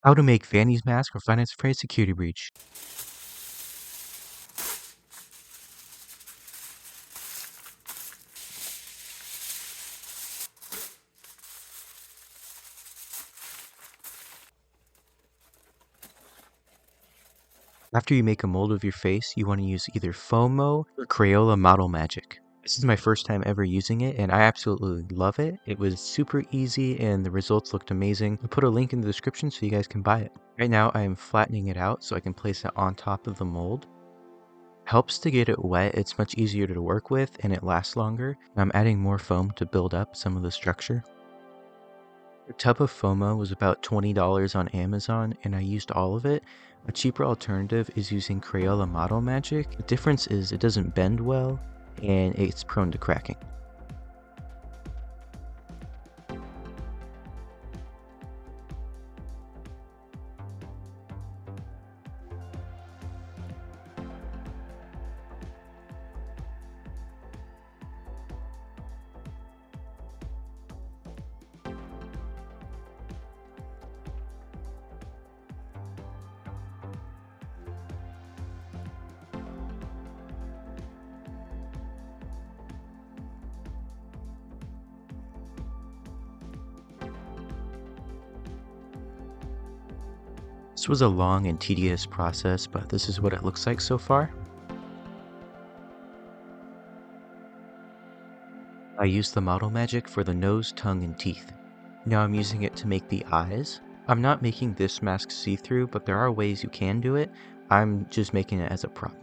How to make Vanny's Mask or Finance Freddy security breach. After you make a mold of your face, you want to use either Fomo or Crayola Model Magic. This is my first time ever using it and I absolutely love it. It was super easy and the results looked amazing. I'll put a link in the description so you guys can buy it. Right now I am flattening it out so I can place it on top of the mold. Helps to get it wet, it's much easier to work with and it lasts longer. I'm adding more foam to build up some of the structure. A tub of FOMO was about $20 on Amazon and I used all of it. A cheaper alternative is using Crayola Model Magic. The difference is it doesn't bend well and it's prone to cracking. This was a long and tedious process, but this is what it looks like so far. I used the Model Magic for the nose, tongue, and teeth. Now I'm using it to make the eyes. I'm not making this mask see-through, but there are ways you can do it. I'm just making it as a prop.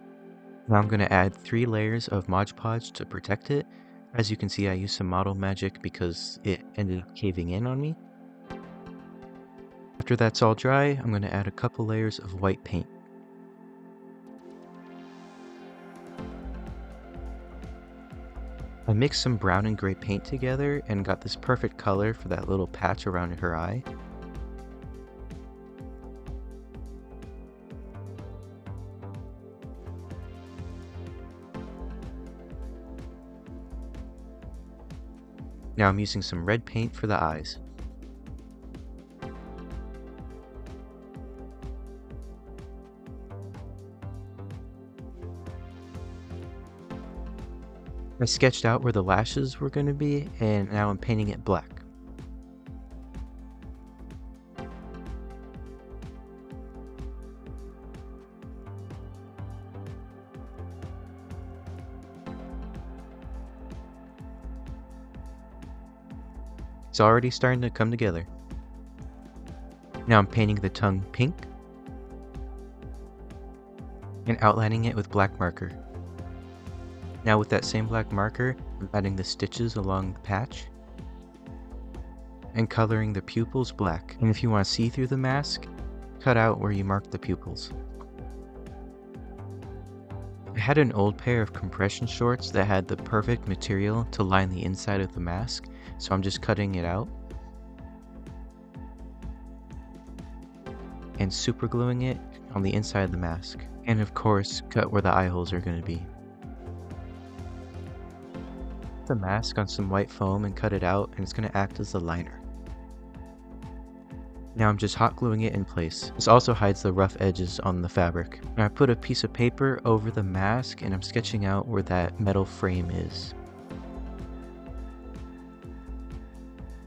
Now I'm going to add 3 layers of Mod Podge to protect it. As you can see, I used some Model Magic because it ended up caving in on me. After that's all dry, I'm going to add a couple layers of white paint. I mixed some brown and gray paint together and got this perfect color for that little patch around her eye. Now I'm using some red paint for the eyes. I sketched out where the lashes were going to be, and now I'm painting it black. It's already starting to come together. Now I'm painting the tongue pink and outlining it with black marker. Now with that same black marker, I'm adding the stitches along the patch and coloring the pupils black. And if you want to see through the mask, cut out where you marked the pupils. I had an old pair of compression shorts that had the perfect material to line the inside of the mask, so I'm just cutting it out and super gluing it on the inside of the mask. And of course, cut where the eye holes are going to be. The mask on some white foam and cut it out, and it's going to act as the liner. Now I'm just hot gluing it in place. This also hides the rough edges on the fabric. Now I put a piece of paper over the mask and I'm sketching out where that metal frame is.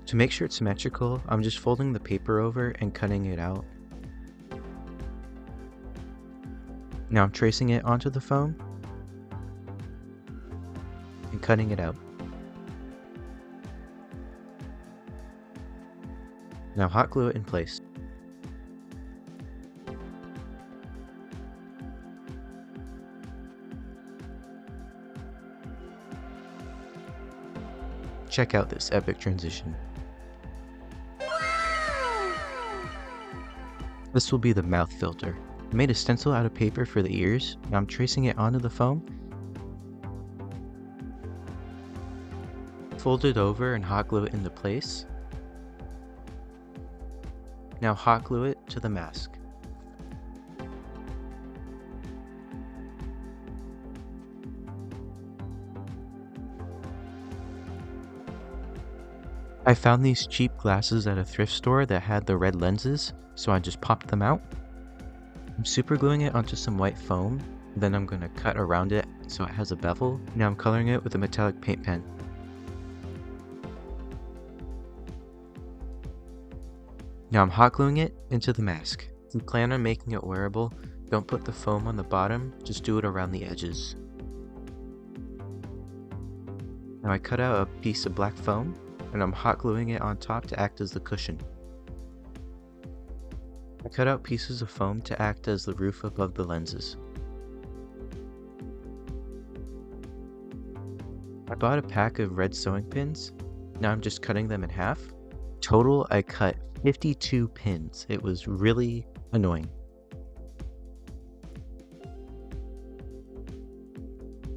To make sure it's symmetrical, I'm just folding the paper over and cutting it out. Now I'm tracing it onto the foam and cutting it out. Now hot glue it in place. Check out this epic transition. This will be the mouth filter. I made a stencil out of paper for the ears. Now I'm tracing it onto the foam. Fold it over and hot glue it into place. Now hot glue it to the mask. I found these cheap glasses at a thrift store that had the red lenses, so I just popped them out. I'm super gluing it onto some white foam, then I'm going to cut around it so it has a bevel. Now I'm coloring it with a metallic paint pen. Now I'm hot gluing it into the mask. If you plan on making it wearable, don't put the foam on the bottom, just do it around the edges. Now I cut out a piece of black foam, and I'm hot gluing it on top to act as the cushion. I cut out pieces of foam to act as the roof above the lenses. I bought a pack of red sewing pins. Now I'm just cutting them in half. Total, I cut 52 pins. It was really annoying.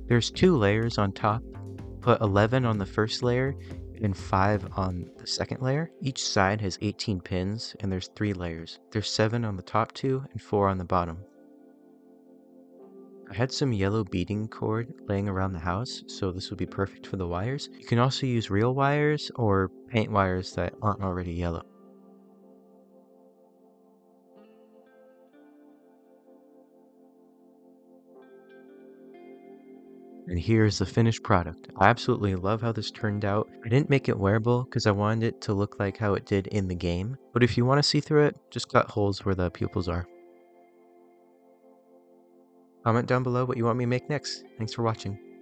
There's 2 layers on top. Put 11 on the first layer and 5 on the second layer. Each side has 18 pins and there's 3 layers. There's 7 on the top 2 and 4 on the bottom. I had some yellow beading cord laying around the house, so this would be perfect for the wires. You can also use real wires or paint wires that aren't already yellow. And here's the finished product. I absolutely love how this turned out. I didn't make it wearable because I wanted it to look like how it did in the game, but if you want to see through it, just cut holes where the pupils are. Comment down below what you want me to make next. Thanks for watching.